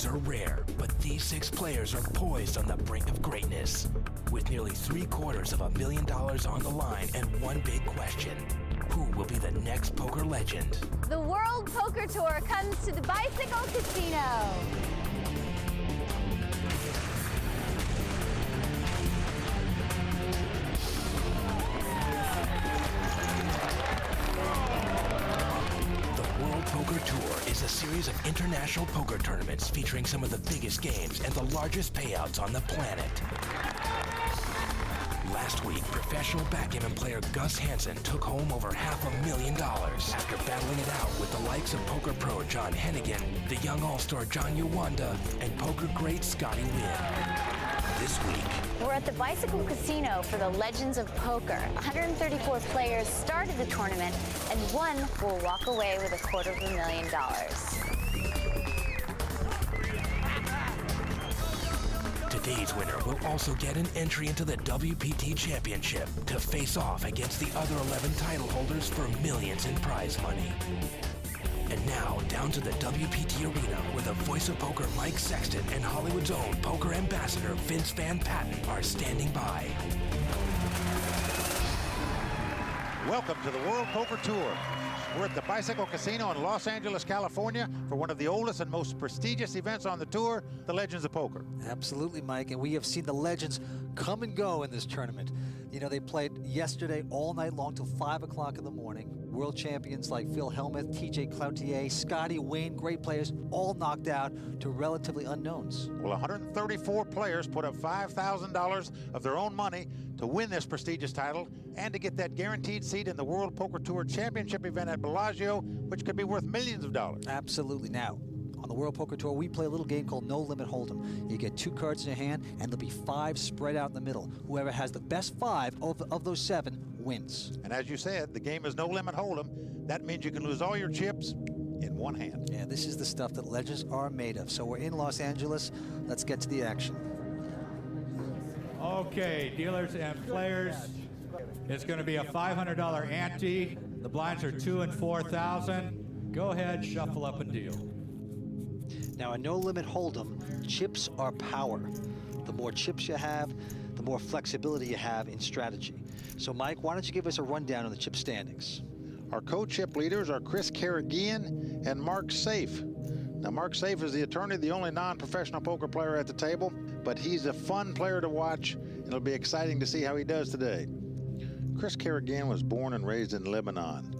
games are rare, but these 6 players are poised on the brink of greatness. With nearly $750,000 on the line and one big question: who will be the next poker legend? The World Poker Tour comes to the Bicycle Casino. Poker Tour is a series of international poker tournaments featuring some of the biggest games and the largest payouts on the planet. Last week, professional backgammon player Gus Hansen took home over $500,000 after battling it out with the likes of poker pro John Hennigan, the young all-star John Uwanda, and poker great Scotty Wynn. This week, we're at the Bicycle Casino for the Legends of Poker. 134 players started the tournament, and one will walk away with $250,000. Today's winner will also get an entry into the WPT Championship to face off against the other 11 title holders for millions in prize money. And now, down to the WPT arena, where the voice of poker Mike Sexton and Hollywood's own poker ambassador Vince Van Patten are standing by. Welcome to the World Poker Tour. We're at the Bicycle Casino in Los Angeles, California, for one of the oldest and most prestigious events on the tour, the Legends of Poker. Absolutely, Mike, and we have seen the legends come and go in this tournament. You know, they played yesterday all night long till 5 o'clock in the morning. World champions like Phil Hellmuth, TJ Cloutier, Scotty Wayne, great players, all knocked out to relatively unknowns. Well, 134 players put up $5,000 of their own money to win this prestigious title and to get that guaranteed seat in the World Poker Tour Championship event at Bellagio, which could be worth millions of dollars. Absolutely. Now, on the World Poker Tour, we play a little game called No Limit Hold'em. You get 2 cards in your hand, and there'll be 5 spread out in the middle. Whoever has the best 5 of those 7 wins. And as you said, the game is No Limit Hold'em. That means you can lose all your chips in one hand. Yeah, this is the stuff that legends are made of. So we're in Los Angeles. Let's get to the action. Okay, dealers and players, it's going to be a $500 ante. The blinds are 2 and 4,000. Go ahead, shuffle up and deal. Now, a No Limit Hold'em, chips are power. The more chips you have, the more flexibility you have in strategy. So, Mike, why don't you give us a rundown on the chip standings? Our co-chip leaders are Chris Karagian and Mark Safe. Now, Mark Safe is the attorney, the only non-professional poker player at the table, but he's a fun player to watch, and it'll be exciting to see how he does today. Chris Karagian was born and raised in Lebanon.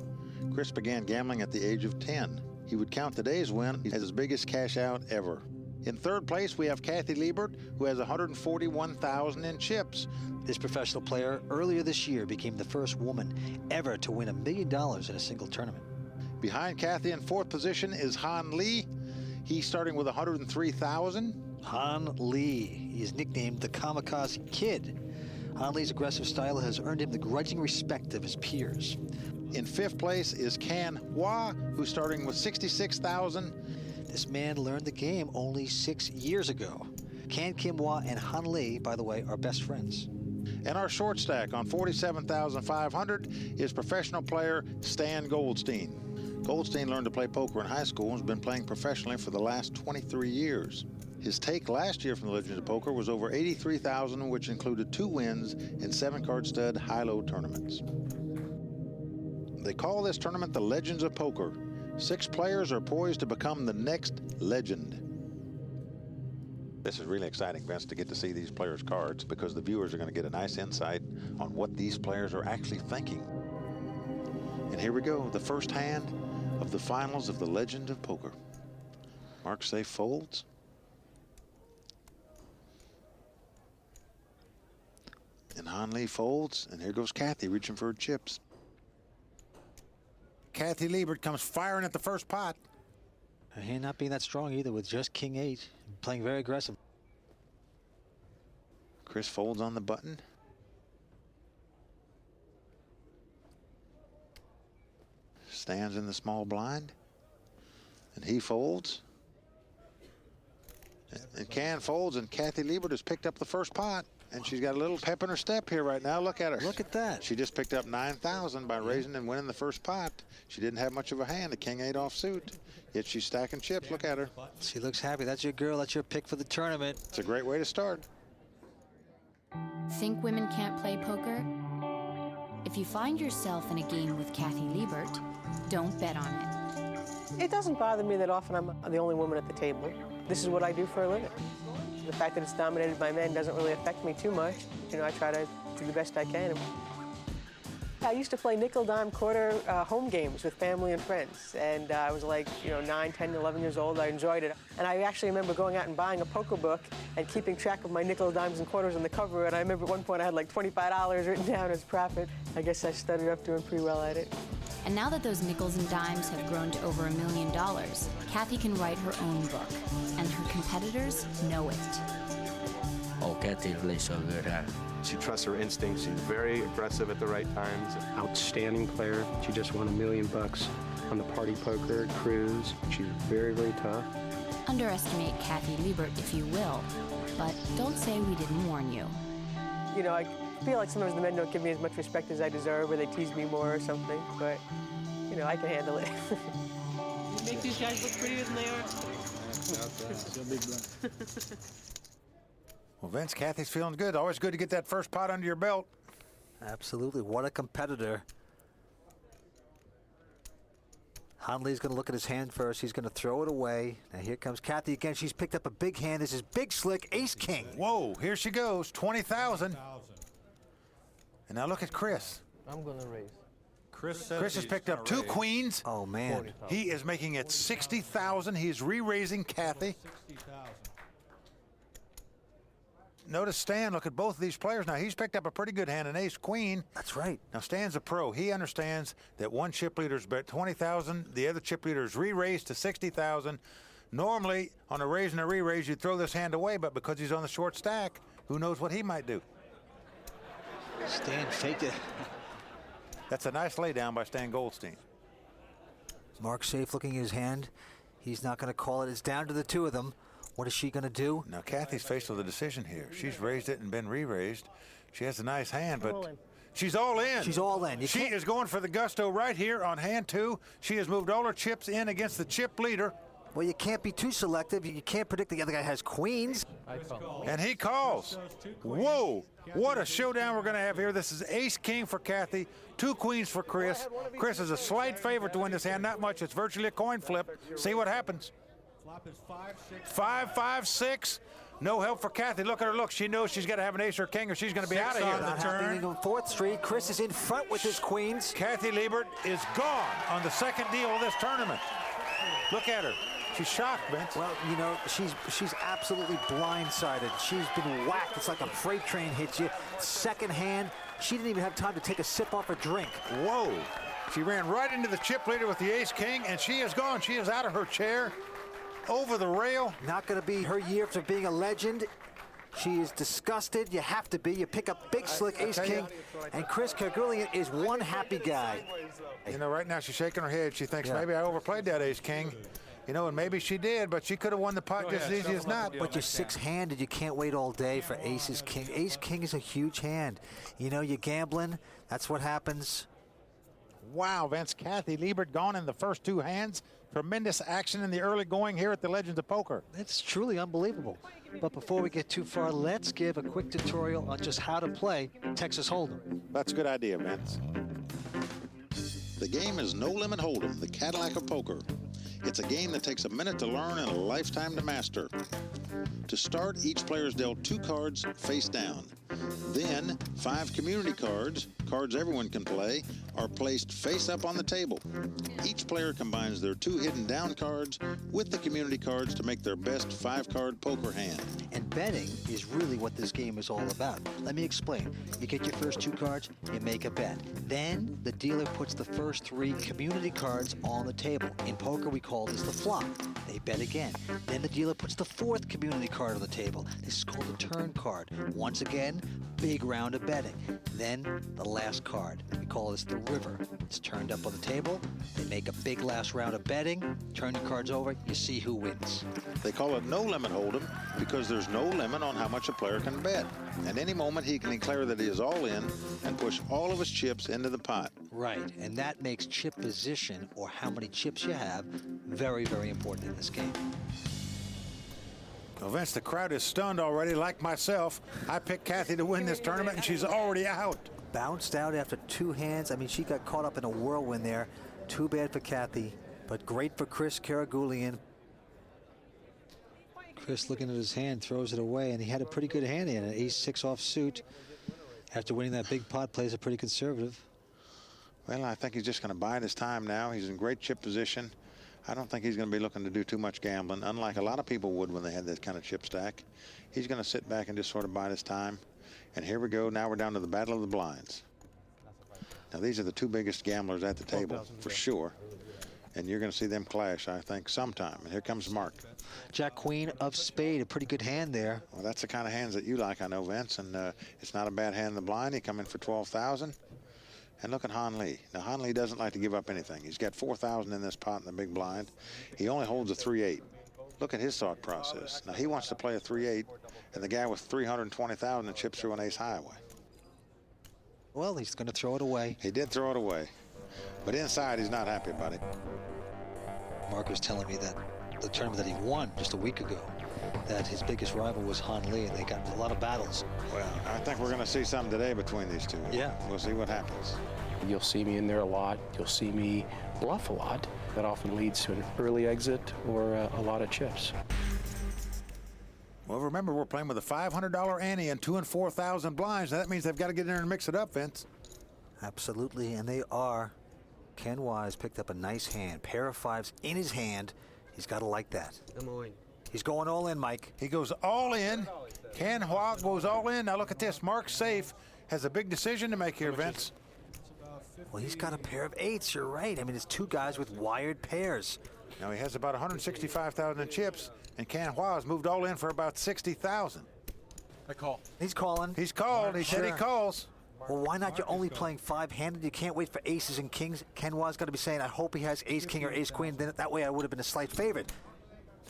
Chris began gambling at the age of 10. He would count today's win as his biggest cash out ever. In third place, we have Kathy Liebert, who has $141,000 in chips. This professional player earlier this year became the first woman ever to win $1 million in a single tournament. Behind Kathy in fourth position is Han Lee. He's starting with $103,000. Han Lee. He is nicknamed the Kamikaze Kid. Han Lee's aggressive style has earned him the grudging respect of his peers. In fifth place is Can Hua, who's starting with $66,000. This man learned the game only 6 years ago. Can Kim Hua and Han Lee, by the way, are best friends. And our short stack on $47,500 is professional player Stan Goldstein. Goldstein learned to play poker in high school and has been playing professionally for the last 23 years. His take last year from the Legends of Poker was over $83,000, which included 2 wins in 7-card stud high-low tournaments. They call this tournament the Legends of Poker. 6 players are poised to become the next legend. This is really exciting, Vince, to get to see these players' cards, because the viewers are going to get a nice insight on what these players are actually thinking. And here we go, the first hand of the finals of the Legend of Poker. Mark Safe folds. And Han Lee folds, and here goes Kathy reaching for her chips. Kathy Liebert comes firing at the first pot. Her hand not being that strong either, with just King 8, playing very aggressive. Chris folds on the button. Stands in the small blind. And he folds. And Can folds, and Kathy Liebert has picked up the first pot. And she's got a little pep in her step here right now. Look at her. Look at that. She just picked up 9,000 by raising and winning the first pot. She didn't have much of a hand. The king 8 offsuit. Yet she's stacking chips. Look at her. She looks happy. That's your girl. That's your pick for the tournament. It's a great way to start. Think women can't play poker? If you find yourself in a game with Kathy Liebert, don't bet on it. It doesn't bother me that often I'm the only woman at the table. This is what I do for a living. The fact that it's dominated by men doesn't really affect me too much. You know, I try to do the best I can. I used to play nickel, dime, quarter home games with family and friends. And I was like, 9, 10, 11 years old. I enjoyed it. And I actually remember going out and buying a poker book and keeping track of my nickel, dimes, and quarters on the cover. And I remember at one point I had like $25 written down as profit. I guess I started up doing pretty well at it. And now that those nickels and dimes have grown to over $1 million, Kathy can write her own book. And her competitors know it. Oh, Kathy really so good, huh? She trusts her instincts. She's very aggressive at the right times. Outstanding player. She just won $1 million on the party poker cruise. She's very, very tough. Underestimate Kathy Liebert if you will, but don't say we didn't warn you. I feel like sometimes the men don't give me as much respect as I deserve, or they tease me more or something, but, I can handle it. You make these guys look prettier than they are. Well, Vince, Kathy's feeling good. Always good to get that first pot under your belt. Absolutely. What a competitor. Hanley's going to look at his hand first. He's going to throw it away. Now here comes Kathy again. She's picked up a big hand. This is Big Slick, Ace-King. Whoa, here she goes, 20,000. And now look at Chris. I'm going to raise. Chris has picked up 2 queens. Oh, man. He is making it 60,000. He's re-raising Kathy. Notice Stan, look at both of these players. Now, he's picked up a pretty good hand, an ace-queen. That's right. Now, Stan's a pro. He understands that one chip leader's bet 20,000. The other chip leader's re-raised to 60,000. Normally, on a raise and a re-raise, you'd throw this hand away, but because he's on the short stack, who knows what he might do. Stan faked it. That's a nice laydown by Stan Goldstein. Mark safe looking at his hand. He's not going to call it. It's down to the 2 of them. What is she going to do? Now, Kathy's faced with a decision here. She's raised it and been re-raised. She has a nice hand, but she's all in. She's all in. She is going for the gusto right here on hand 2. She has moved all her chips in against the chip leader. Well, you can't be too selective. You can't predict the other guy has queens. And he calls. Whoa, what a showdown we're going to have here. This is ace-king for Kathy, 2 queens for Chris. Chris is a slight favorite to win this hand, not much. It's virtually a coin flip. See what happens. 5, 5, 6. No help for Kathy. Look at her look. She knows she's got to have an ace or king or she's going to be out of here. Not happening on 4th Street. Chris is in front with his queens. Kathy Liebert is gone on the second deal of this tournament. Look at her. She's shocked, Vince. Well, she's absolutely blindsided. She's been whacked. It's like a freight train hits you. Second hand, she didn't even have time to take a sip off her drink. Whoa. She ran right into the chip leader with the ace-king, and she is gone. She is out of her chair. Over the rail. Not going to be her year for being a legend. She is disgusted. You have to be. You pick up Big Slick, Ace-King, and Chris Kerguelen is one happy guy. Right now she's shaking her head. She thinks maybe I overplayed that Ace-King. And maybe she did, but she could have won the pot just as easy as not. But you're 6-handed. You can't wait all day for Aces-King. Ace-King is a huge hand. You're gambling. That's what happens. Wow, Vince. Kathy Liebert gone in the first 2 hands. Tremendous action in the early going here at the Legends of Poker. It's truly unbelievable. But before we get too far, let's give a quick tutorial on just how to play Texas Hold'em. That's a good idea, Vince. The game is No Limit Hold'em, the Cadillac of poker. It's a game that takes a minute to learn and a lifetime to master. To start, each player is dealt 2 cards face down. Then, 5 community cards, cards everyone can play, are placed face up on the table. Each player combines their 2 hidden down cards with the community cards to make their best 5-card poker hand. And betting is really what this game is all about. Let me explain. You get your first 2 cards, you make a bet. Then the dealer puts the first 3 community cards on the table. In poker, we call this the flop. They bet again. Then the dealer puts the 4th community card on the table. This is called the turn card. Once again, big round of betting. Then the last card. We call this the river. It's turned up on the table. They make a big last round of betting. Turn your cards over. You see who wins. They call it no limit hold'em because there's no limit on how much a player can bet. At any moment, he can declare that he is all in and push all of his chips into the pot. Right, and that makes chip position, or how many chips you have, very, very important in this game. Well, Vince, the crowd is stunned already, like myself. I picked Kathy to win this tournament, and she's already out. Bounced out after 2 hands. I mean, she got caught up in a whirlwind there. Too bad for Kathy, but great for Chris Karagulian. Chris, looking at his hand, throws it away, and he had a pretty good hand in it. Ace-6 offsuit. After winning that big pot, plays it pretty conservative. Well, I think he's just going to bide his time now. He's in great chip position. I don't think he's going to be looking to do too much gambling, unlike a lot of people would when they had that kind of chip stack. He's going to sit back and just sort of bide his time. And here we go. Now we're down to the battle of the blinds. Now, these are the 2 biggest gamblers at the table, for sure. And you're going to see them clash, I think, sometime. And here comes Mark. Jack Queen of spade, a pretty good hand there. Well, that's the kind of hands that you like, I know, Vince. And it's not a bad hand in the blind. He come in for 12,000. And look at Han Lee. Now, Han Lee doesn't like to give up anything. He's got 4,000 in this pot in the big blind. He only holds a 3-8. Look at his thought process. Now, he wants to play a 3-8, and the guy with 320,000 chips through an ace high away. Well, he's going to throw it away. He did throw it away. But inside, he's not happy about it. Mark was telling me that the tournament that he won just a week ago, that his biggest rival was Han Lee, and they got a lot of battles. Well, I think we're going to see something today between these two. Yeah. We'll see what happens. You'll see me in there a lot. You'll see me bluff a lot. That often leads to an early exit or a lot of chips. Well, remember, we're playing with a $500 ante and 2 and 4,000 blinds. That means they've got to get in there and mix it up, Vince. Absolutely, and they are. Ken Wise picked up a nice hand. Pair of 5s in his hand. He's got to like that. He's going all in, Mike. He goes all in. Ken Hua goes all in. Now look at this. Mark Safe has a big decision to make here, Vince. Well, he's got a pair of 8s. You're right. I mean, it's 2 guys with wired pairs. Now he has about 165,000 in chips, and Ken Hua has moved all in for about 60,000. I call. He's calling. He's called. He said he calls. Well, why not? You're only playing 5-handed. You can't wait for aces and kings. Ken Hua's got to be saying, I hope he has ace king or ace queen. Then that way I would have been a slight favorite.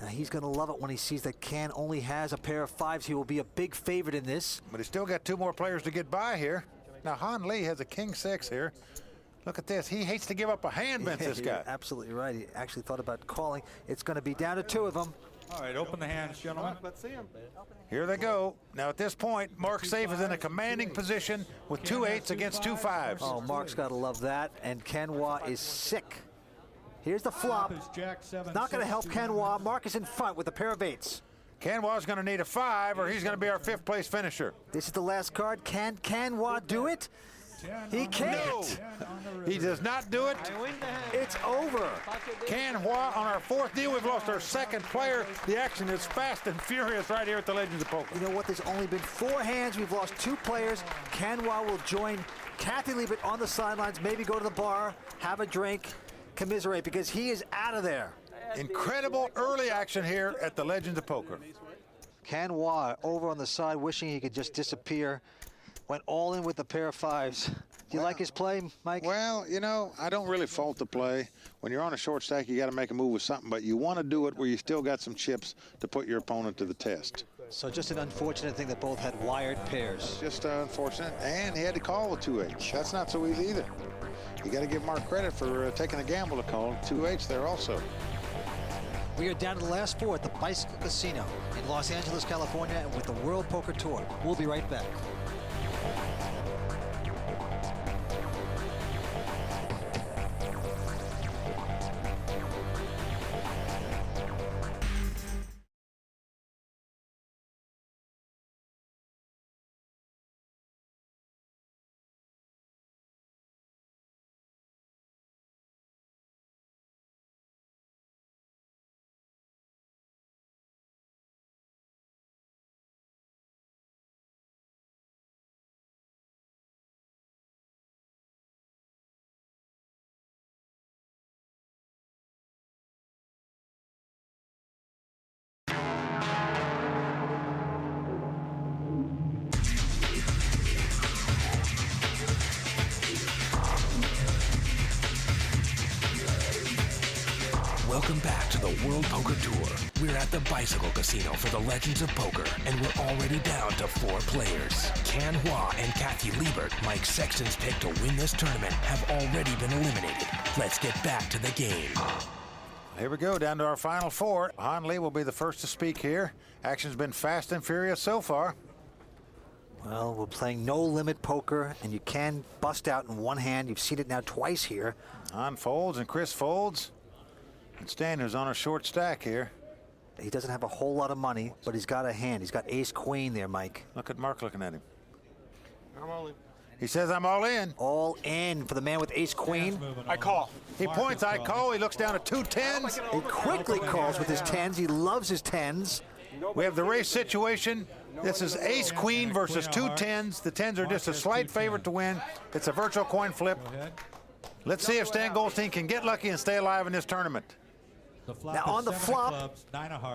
Now he's going to love it when he sees that Ken only has a pair of 5s. He will be a big favorite in this. But he's still got 2 more players to get by here. Now Han Lee has a king 6 here. Look at this. He hates to give up a hand, Vince, this guy. Absolutely right. He actually thought about calling. It's going to be down to 2 of them. All right, open the hands, gentlemen. Let's see him. Here they go. Now at this point, Mark Safe is in a commanding position with 2 8s against 2 5s. Oh, Mark's got to love that. And Ken Hua is sick. Here's the flop. Not going to help Ken Hua. Mark is in front with a pair of 8s. Ken Hua's going to need a 5 or he's going to be our 5th place finisher. This is the last card. Can Ken Hua do it? He can't. No, he does not do it. It's over. Ken Hua on our 4th deal. We've lost our 2nd player. The action is fast and furious right here at the Legends of Poker. You know what? There's only been 4 hands. We've lost 2 players. Ken Hua will join Kathy Liebert on the sidelines, maybe go to the bar, have a drink, commiserate, because he is out of there. Incredible early action here at the Legends of Poker. Ken Hua over on the side, wishing he could just disappear. Went all in with the pair of 5s. Do you like his play, Mike? Well, you know, I don't really fault the play. When you're on a short stack, you got to make a move with something, but you want to do it where you still got some chips to put your opponent to the test. So just an unfortunate thing that both had wired pairs. Just unfortunate, and he had to call with 2 8s. That's not so easy either. You got to give Mark credit for taking a gamble to call 2 8s there also. We are down to the last 4 at the Bicycle Casino in Los Angeles, California, and with the World Poker Tour. We'll be right back. Welcome back to the World Poker Tour. We're at the Bicycle Casino for the Legends of Poker, and we're already down to 4 players. Can Hua and Kathy Liebert, Mike Sexton's pick to win this tournament, have already been eliminated. Let's get back to the game. Here we go, down to our final 4. Han Lee will be the first to speak here. Action's been fast and furious so far. Well, we're playing no-limit poker, and you can bust out in one hand. You've seen it now twice here. Han folds and Chris folds. And Stan, who's on a short stack here. He doesn't have a whole lot of money, but he's got a hand. He's got ace-queen there, Mike. Look at Mark looking at him. I'm all in. He says, I'm all in. All in for the man with ace-queen. I call. He points, I call. He looks down at 2 tens. He quickly calls with his tens. He loves his tens. We have the race situation. This is ace-queen versus 2 tens. The tens are just a slight favorite to win. It's a virtual coin flip. Let's see if Stan Goldstein can get lucky and stay alive in this tournament. Now on the flop,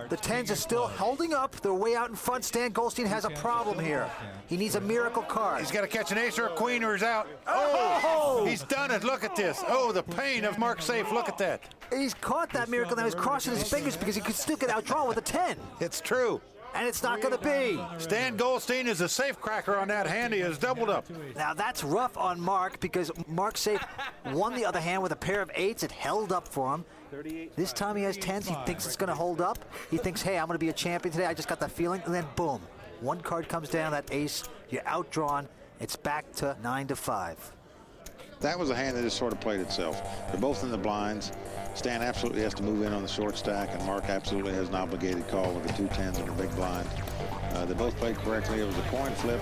the tens are still holding up. They're way out in front. Stan Goldstein has a problem here. He needs a miracle card. He's got to catch an ace or a queen or he's out. Oh! He's done it. Look at this. Oh, the pain of Mark Safe. Look at that. He's caught that miracle. Now he's crossing his fingers because he could still get outdrawn with a 10. It's true. And it's not going to be. Stan Goldstein is a safe cracker on that hand. He has doubled up. Now that's rough on Mark because Mark Safe won the other hand with a pair of 8s. It held up for him. This time he has 10s. He thinks it's going to hold up. He thinks, hey, I'm going to be a champion today. I just got that feeling. And then boom, one card comes down, that ace. You're outdrawn. It's back to 9-5. That was a hand that just sort of played itself. They're both in the blinds. Stan absolutely has to move in on the short stack, and Mark absolutely has an obligated call with the 2 tens in the big blind. They both played correctly. It was a coin flip.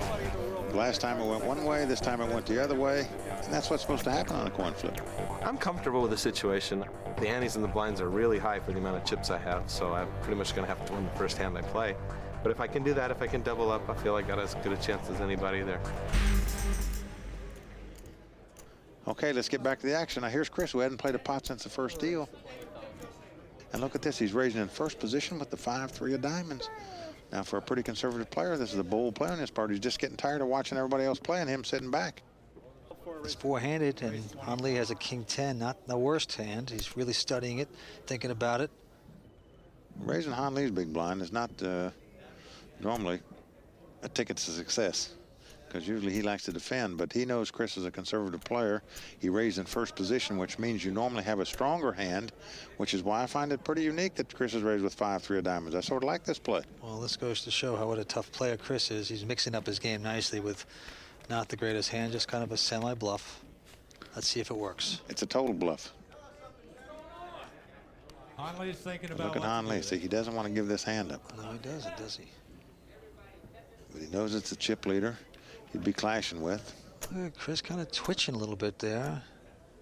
Last time it went one way, this time it went the other way, and that's what's supposed to happen on a coin flip. I'm comfortable with the situation. The antes and the blinds are really high for the amount of chips I have, so I'm pretty much going to have to win the first hand I play. But if I can do that, if I can double up, I feel like I got as good a chance as anybody there. Okay, let's get back to the action. Now here's Chris, who hadn't played a pot since the first deal. And look at this, he's raising in first position with the 5-3 of diamonds. Now for a pretty conservative player, this is a bold play on his part. He's just getting tired of watching everybody else play and him sitting back. It's four-handed, and Han Lee has a king 10, not the worst hand. He's really studying it, thinking about it. Raising Han Lee's big blind is not normally a ticket to success, because usually he likes to defend, but he knows Chris is a conservative player. He raised in first position, which means you normally have a stronger hand, which is why I find it pretty unique that Chris is raised with 5-3 of diamonds. I sort of like this play. Well, this goes to show what a tough player Chris is. He's mixing up his game nicely with not the greatest hand, just kind of a semi-bluff. Let's see if it works. It's a total bluff. Han Lee's thinking about Look at Han Lee. See, he doesn't want to give this hand up. No, he doesn't, does he? But he knows it's a chip leader he'd be clashing with. Chris kind of twitching a little bit there.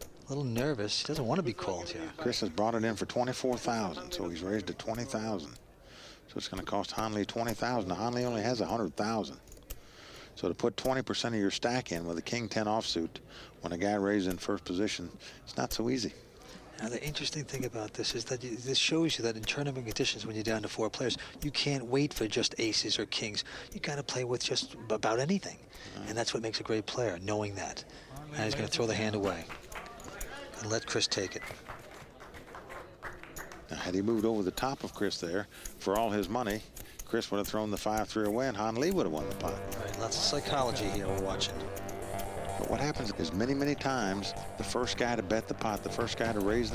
A little nervous. He doesn't want to be called here. Chris has brought it in for $24,000, so he's raised to $20,000. So it's going to cost Han Lee $20,000. Now, Han Lee only has $100,000. So to put 20% of your stack in with a king 10 offsuit when a guy raises in first position, it's not so easy. Now, the interesting thing about this is that this shows you that in tournament conditions, when you're down to 4 players, you can't wait for just aces or kings. You got to play with just about anything. And that's what makes a great player, knowing that. And he's going to throw the hand away and let Chris take it. Now, had he moved over the top of Chris there for all his money, Chris would have thrown the 5-3 away, and Han Lee would have won the pot. Right, lots of psychology here we're watching. But what happens is many, many times, the first guy to bet the pot, the first guy to raise the